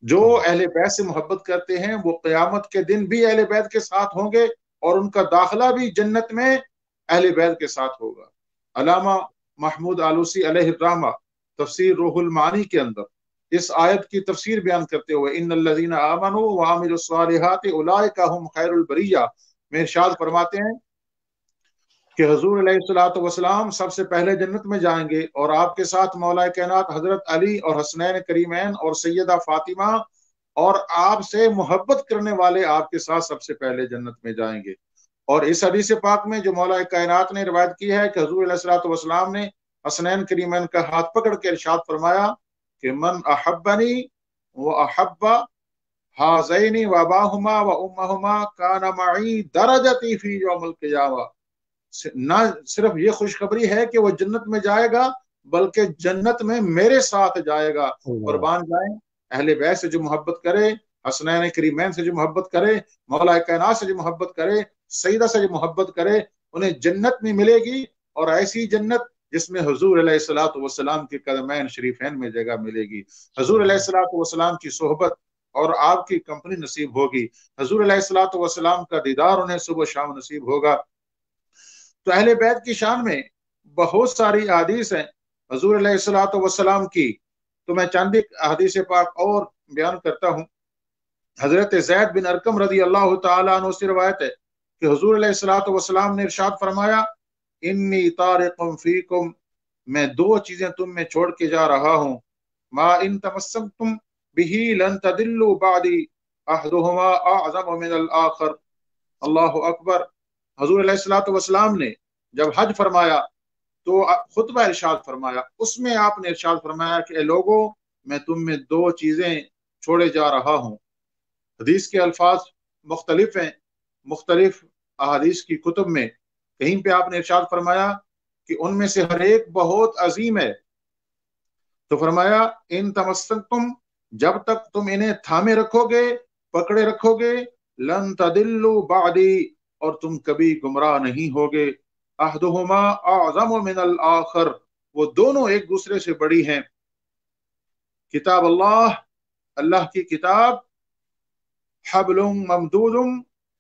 Speaker 4: جو اہل بیت سے محبت کرتے ہیں وہ قیامت کے دن بھی اہل بیت کے ساتھ ہوں گے، اور ان کا داخلہ بھی جنت میں اہل بیت کے ساتھ ہوگا۔ علامہ محمود آلوسی علیہ الرحمہ تفسیر روح المعانی کے اندر اس آیت کی تفسیر بیان کرتے ہوئے ان الذین آمنوا وعملوا الصالحات اولئک هم خیر البریہ میں ارشاد فرماتے ہیں کہ حضور علیہ الصلوۃ والسلام سب سے پہلے جنت میں جائیں گے، اور آپ کے ساتھ مولا کائنات حضرت علی اور حسنین کریمین اور سیدہ فاطمہ اور آپ سے محبت کرنے والے آپ کے ساتھ سب سے پہلے جنت میں جائیں گے۔ اور اس حدیث پاک میں جو مولا کائنات نے روایت کی ہے کہ حضور علیہ الصلوۃ والسلام نے حسنین کریمین کا ہاتھ پکڑ کے ارشاد فرمایا کہ من احبنی و احب ہذین و اباہما و امہما کان معی درجتی فی یوم القیامہ، نہ صرف یہ خوشخبری ہے کہ وہ جنت میں جائے گا، بلکہ جنت میں میرے ساتھ جائے گا۔ قربان جائیں، اہل بیت سے جو محبت کرے، حسنین کریمین سے جو محبت کرے، مولا کائنات سے جو محبت کرے، سیدہ سے جو محبت کرے، انہیں جنت میں ملے گی، اور ایسی جنت جس میں حضور علیہ الصلوۃ والسلام کے قدمین شریفین میں جگہ ملے گی، حضور علیہ الصلوۃ والسلام کی صحبت اور آپ کی کمپنی نصیب ہوگی، حضور علیہ الصلوۃ والسلام کا دیدار انہیں صبح و شام نصیب ہوگا۔ تو اہل بیت کی شان میں بہت ساری احادیث ہیں حضور علیہ الصلوۃ والسلام کی، تو میں چند احادیث پاک اور بیان کرتا ہوں۔ حضرت زید بن ارقم رضی اللہ تعالی عنہ سے روایت ہے کہ حضور علیہ الصلوۃ والسلام نے ارشاد فرمایا، انی طارق فیکم، میں دو چیزیں تم میں چھوڑ کے جا رہا ہوں، ما ان تمسکتم بہ لن تضلوا بعدی احدہما اعظم من الآخر۔ اللہ اکبر۔ حضور علیہ الصلوۃ والسلام نے جب حج فرمایا تو خطبہ ارشاد فرمایا، اس میں آپ نے ارشاد فرمایا کہ اے لوگوں، میں تم میں دو چیزیں چھوڑے جا رہا ہوں۔ حدیث کے الفاظ مختلف ہیں، مختلف احادیث کی کتب میں کہیں پہ آپ نے ارشاد فرمایا کہ ان میں سے ہر ایک بہت عظیم ہے، تو فرمایا ان تمسکتم، جب تک تم انہیں تھامے رکھو گے، پکڑے رکھو گے، لن تضلوا بعدی، اور تم کبھی گمراہ نہیں ہوگے، احدہما اعظم من الآخر، وہ دونوں ایک دوسرے سے بڑی ہیں۔ کتاب اللہ، اللہ کی کتاب، حبل ممدود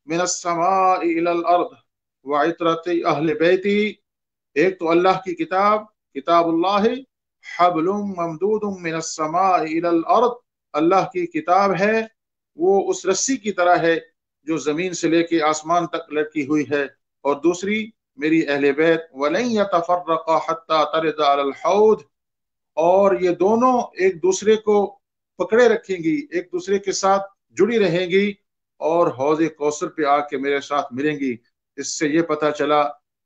Speaker 4: من السماء الى الارض وعطرت اہل بیتی، ایک تو اللہ کی کتاب، کتاب اللہ، حبل ممدود من السماء الى الارض، اللہ کی کتاب ہے، وہ اس رسی کی طرح ہے جو زمین سے لے کے آسمان تک لٹکی ہوئی ہے، اور دوسری میری اہل بیت، وَلَن يَتَفَرَّقَا حَتَّى تَرِدَ عَلَى الْحَوْض، اور یہ دونوں ایک دوسرے کو پکڑے رکھیں گی، ایک دوسرے کے ساتھ جڑی رہیں گی، اور حوض کوثر پہ آ کے میرے ساتھ ملیں گی۔ اس سے یہ پتہ چلا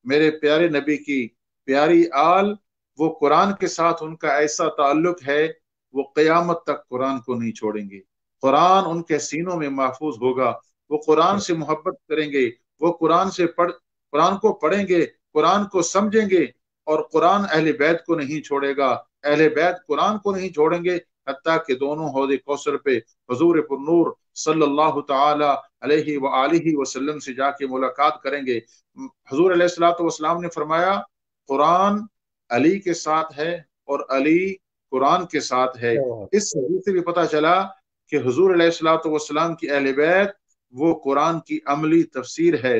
Speaker 4: میرے پیارے نبی کی پیاری آل، وہ قرآن کے ساتھ ان کا ایسا تعلق ہے، وہ قیامت تک قرآن کو نہیں چھوڑیں گے، قرآن ان کے سینوں میں محفوظ ہوگا، وہ قرآن سے محبت کریں گے، وہ قرآن کو پڑھیں گے، قرآن کو سمجھیں گے، اور قرآن اہل بیت کو نہیں چھوڑے گا، اہل بیت قرآن کو نہیں چھوڑیں گے، حتیٰ کہ دونوں حوض کوثر پہ حضور پر نور صلی اللہ تعالی علیہ وآلہ وسلم سے جا کے ملاقات کریں گے۔ حضور علیہ الصلوۃ والسلام نے فرمایا قرآن علی کے ساتھ ہے اور علی قرآن کے ساتھ ہے۔ اس حدیث سے بھی پتہ چلا کہ حضور علیہ الصلوۃ والسلام کی اہل بیت وہ قرآن کی عملی تفسیر ہے،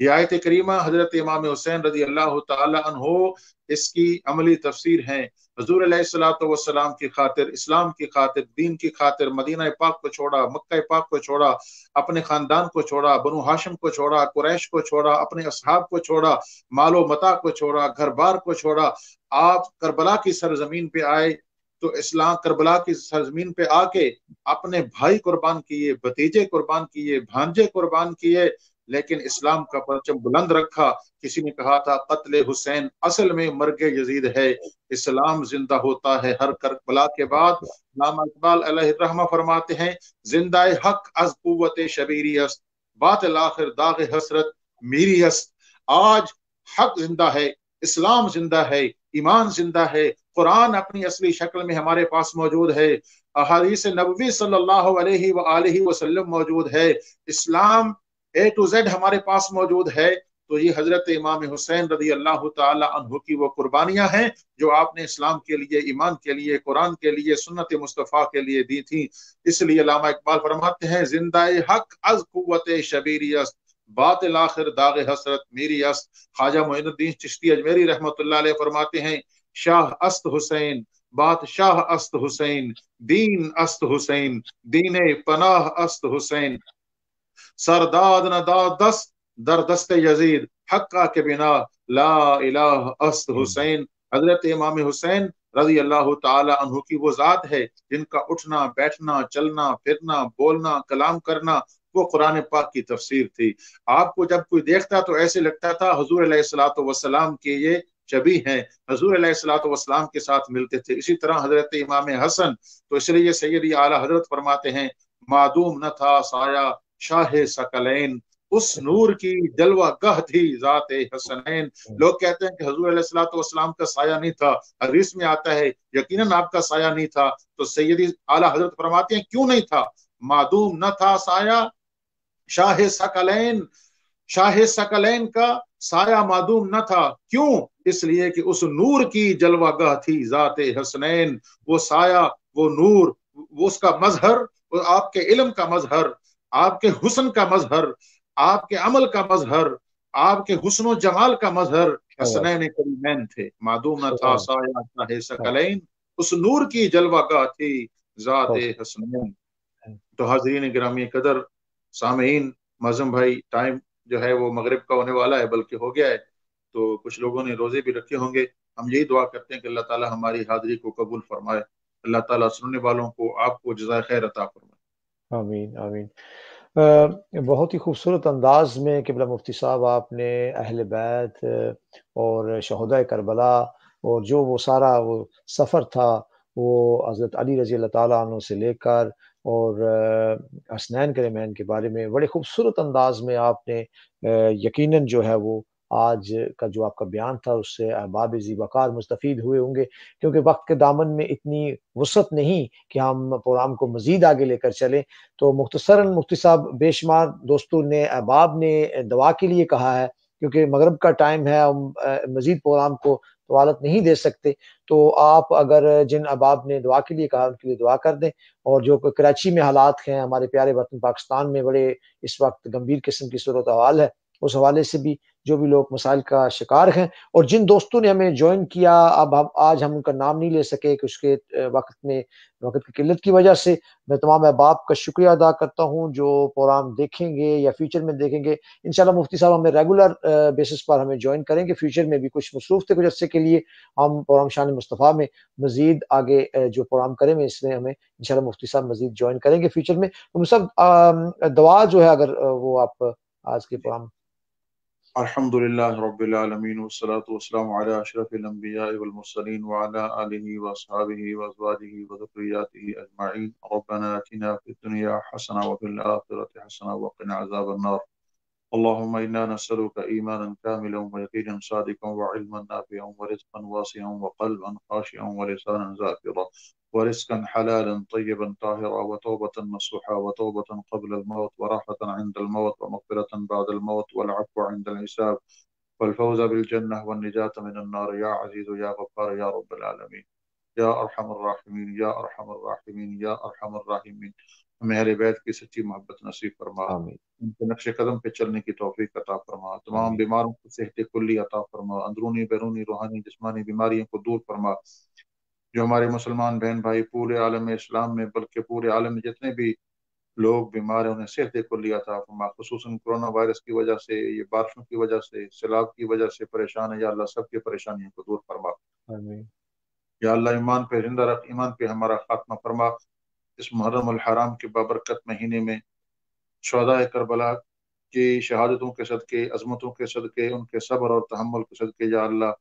Speaker 4: یہ آیت کریمہ حضرت امام حسین رضی اللہ تعالی عنہ اس کی عملی تفسیر ہے۔ حضور علیہ الصلوۃ والسلام کی خاطر، اسلام کی خاطر، دین کی خاطر مدینہ پاک کو چھوڑا، مکہ پاک کو چھوڑا، اپنے خاندان کو چھوڑا، بنو ہاشم کو چھوڑا، قریش کو چھوڑا، اپنے اصحاب کو چھوڑا، مال و متاع کو چھوڑا، گھر بار کو چھوڑا، آپ کربلا کی سرزمین پہ آئے تو اسلام کربلا کی سرزمین پہ آ کے اپنے بھائی قربان کیے، بھتیجے قربان کیے، بھانجے قربان کیے، لیکن اسلام کا پرچم بلند رکھا۔ کسی نے کہا تھا قتل حسین اصل میں مرگ یزید ہے، اسلام زندہ ہوتا ہے ہر کربلا کے بعد۔ علامہ اقبال علیہ الرحمہ فرماتے ہیں زندہ حق از قوت شبیری است، باطل آخر داغ حسرت میری است۔ آج حق زندہ ہے، اسلام زندہ ہے، ایمان زندہ ہے، قرآن اپنی اصلی شکل میں ہمارے پاس موجود ہے، احادیث نبوی صلی اللہ علیہ وآلہ وسلم موجود ہے، اسلام اے ٹو زیڈ ہمارے پاس موجود ہے۔ تو یہ حضرت امام حسین رضی اللہ تعالی عنہ کی وہ قربانیاں ہیں جو آپ نے اسلام کے لیے، ایمان کے لیے، قرآن کے لیے، سنت مصطفیٰ کے لیے دی تھی۔ اس لیے علامہ اقبال فرماتے ہیں زندہ حق از قوت شبیری است، باطل آخر داغ حسرت میری است۔ خواجہ معین الدین چشتی اجمیری رحمۃ اللہ علیہ فرماتے ہیں شاہ است حسین، بادشاہ است حسین، دین است حسین، دین پناہ است حسین، سرداد نہ داد دست در دست یزید، حقہ کے بنا لا الہ است حسین۔ حضرت امام حسین رضی اللہ تعالی عنہ کی وہ ذات ہے جن کا اٹھنا، بیٹھنا، چلنا، پھرنا، بولنا، کلام کرنا وہ قرآن پاک کی تفسیر تھی۔ آپ کو جب کوئی دیکھتا تو ایسے لگتا تھا حضور علیہ الصلوۃ والسلام کے یہ شبیہ ہیں، حضور علیہ الصلوۃ والسلام کے ساتھ ملتے تھے۔ اسی طرح حضرت امام حسن، تو اس لیے سیدی اعلیٰ حضرت فرماتے ہیں معدوم نہ تھا سایہ شاہ ثقلین، اس نور کی جلوہ گاہ تھی ذات حسنین۔ لوگ کہتے ہیں کہ حضور علیہ الصلوۃ والسلام کا سایہ نہیں تھا، حدیث میں آتا ہے یقیناً آپ کا سایہ نہیں تھا، تو سیدی اعلیٰ حضرت فرماتے ہیں کیوں نہیں تھا؟ معدوم نہ تھا سایہ شاہ ثقلین، شاہ ثقلین کا سایہ معدوم نہ تھا، کیوں؟ اس لیے کہ اس نور کی جلوہ گاہ تھی ذات حسنین۔ وہ سایہ، وہ نور، وہ اس کا مظہر، وہ آپ کے علم کا مظہر، آپ کے حسن کا مظہر، آپ کے عمل کا مظہر، آپ کے حسن و جمال کا مظہر حسنین کریمین تھے۔ معدوم نہ تھا سایہ شاہ ثقلین، اس نور کی جلوہ گاہ تھی ذات حسنین۔ تو حاضرین گرامی قدر، سامعین، معظم بھائی، ٹائم جو ہے وہ مغرب کا ہونے والا ہے، بلکہ ہو گیا ہے، تو کچھ لوگوں نے روزے بھی رکھے ہوں گے۔ ہم یہی دعا کرتے ہیں کہ اللہ تعالی ہماری حاضری کو قبول فرمائے، اللہ تعالیٰ سننے والوں کو، آپ کو جزائے خیر عطا فرمائے۔
Speaker 1: آمین آمین۔ بہت ہی خوبصورت انداز میں قبلہ مفتی صاحب آپ نے اہل بیت اور شہداء کربلا اور جو وہ سارا وہ سفر تھا وہ حضرت علی رضی اللہ تعالیٰ عنہ سے لے کر اور حسنین کریمین کے بارے میں بڑے خوبصورت انداز میں آپ نے یقیناً جو ہے وہ آج کا جو آپ کا بیان تھا اس سے احباب ذی وقار مستفید ہوئے ہوں گے، کیونکہ وقت کے دامن میں اتنی وسعت نہیں کہ ہم پروگرام کو مزید آگے لے کر چلیں۔ تو مختصراً مفتی صاحب بے شمار دوستوں نے، احباب نے دعا کے لیے کہا ہے، کیونکہ مغرب کا ٹائم ہے، ہم مزید پروگرام کو طوالت نہیں دے سکتے، تو آپ اگر جن احباب نے دعا کے لیے کہا ان کے لیے دعا کر دیں، اور جو کراچی میں حالات ہیں، ہمارے پیارے وطن پاکستان میں بڑے اس وقت گمبھیر قسم کی صورتحال ہے، اس حوالے سے بھی جو بھی لوگ مسائل کا شکار ہیں، اور جن دوستوں نے ہمیں جوائن کیا، اب آج ہم ان کا نام نہیں لے سکے کہ اس کے وقت کی قلت کی وجہ سے، میں تمام احباب کا شکریہ ادا کرتا ہوں جو پروگرام دیکھیں گے یا فیوچر میں دیکھیں گے۔ انشاءاللہ مفتی صاحب ہمیں ریگولر بیسس پر ہمیں جوائن کریں گے، فیوچر میں بھی کچھ مصروف تھے کچھ عرصے کے لیے، ہم پروگرام شان مصطفیٰ میں مزید آگے جو پروگرام کریں گے اس میں ہمیں انشاءاللہ مفتی صاحب مزید جوائن کریں گے فیوچر میں۔ تو صاحب دعا جو ہے اگر وہ آپ آج کے پروگرام۔
Speaker 4: الحمد للہ رب العالمین والصلاة والسلام علی اشرف الانبیاء والمرسلین وعلی آلہ واصحابہ وازواجہ وذریاتہ اجمعین۔ ربنا آتنا فی الدنیا حسنہ وفی الآخرۃ حسنہ وقنا عذاب النار۔ اللهم إنا نسألك إيمانا كاملا ويقينا صادقا وعلما نافعا ورزقا واسعا وقلبا خاشعا ولسانا ذاكرا ورزقا حلالا طيبا طاهرا وتوبة نصوحا وتوبة قبل الموت وراحة عند الموت ومغفرة بعد الموت والعفو عند الحساب والفوز بالجنة والنجاة من النار يا عزيز يا غفار يا رب العالمين، یا ارحم الراحمین، یا ارحم الراحمین، یا ارحم الراحمین۔ ہمیں اہل بیت کی سچی محبت نصیب فرما،
Speaker 1: آمین
Speaker 4: ان کے نقش قدم پہ چلنے کی توفیق عطا فرما، تمام
Speaker 1: آمین
Speaker 4: بیماروں کو صحت کلی عطا فرما، اندرونی بیرونی روحانی جسمانی بیماریوں کو دور فرما۔ جو ہمارے مسلمان بہن بھائی پورے عالم اسلام میں بلکہ پورے عالم میں جتنے بھی لوگ بیمار ہیں انہیں صحت کلی عطا فرما، خصوصاً کرونا وائرس کی وجہ سے، یہ بارشوں کی وجہ سے، سیلاب کی وجہ سے پریشان ہے، یا اللہ سب کی پریشانیوں کو دور فرما۔
Speaker 1: آمین
Speaker 4: یا اللہ ایمان پہ زندہ رکھ، ایمان پہ ہمارا خاتمہ فرما۔ اس محرم الحرام کے بابرکت مہینے میں شہداء کربلا کی شہادتوں کے صدقے، عظمتوں کے صدقے، ان کے صبر اور تحمل کے صدقے یا اللہ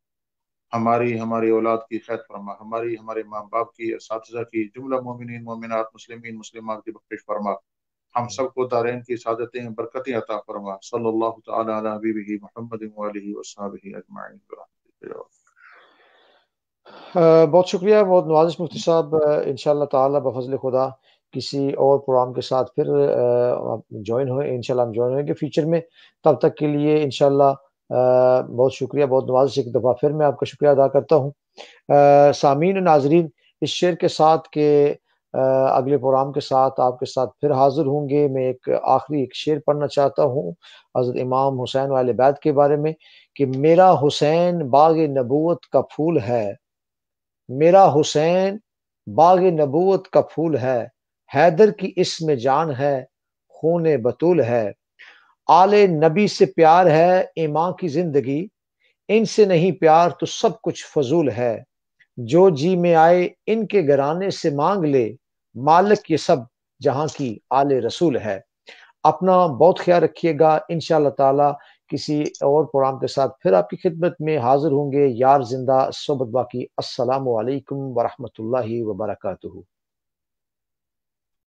Speaker 4: ہماری اولاد کی خیر فرما، ہمارے ماں باپ کی، اساتذہ کی، جملہ مومنین مومنات مسلمین مسلمات کی بخشش فرما۔ ہم سب کو دارین کی سعادتیں برکتیں عطا فرما۔ صلی اللہ تعالی علی حبیبہ محمد وآلہ وصحبہ اجمعین برحمتک یا
Speaker 1: بہت شکریہ، بہت نوازش مفتی صاحب۔ انشاءاللہ تعالی بفضل خدا کسی اور پروگرام کے ساتھ پھر جوائن ہوئے، انشاءاللہ ہم جوائن ہوئیں گے فیوچر میں۔ تب تک کے لیے انشاءاللہ بہت شکریہ، بہت نوازش، ایک دفعہ پھر میں آپ کا شکریہ ادا کرتا ہوں۔ سامعین و ناظرین، اس شعر کے ساتھ کہ اگلے پروگرام کے ساتھ آپ کے ساتھ پھر حاضر ہوں گے، میں ایک آخری ایک شعر پڑھنا چاہتا ہوں حضرت امام حسین و اہل بیت کے بارے میں کہ میرا حسین باغ نبوت کا پھول ہے، میرا حسین باغ نبوت کا پھول ہے، حیدر کی اس میں جان ہے، خون بطول ہے، آل نبی سے پیار ہے امام کی زندگی، ان سے نہیں پیار تو سب کچھ فضول ہے، جو جی میں آئے ان کے گھرانے سے مانگ لے، مالک یہ سب جہاں کی آل رسول ہے۔ اپنا بہت خیال رکھیے گا، انشاءاللہ تعالی کسی اور پروگرام کے ساتھ پھر آپ کی خدمت میں حاضر ہوں گے۔ یار زندہ صحبت باقی۔ السلام علیکم ورحمۃ اللہ وبرکاتہ۔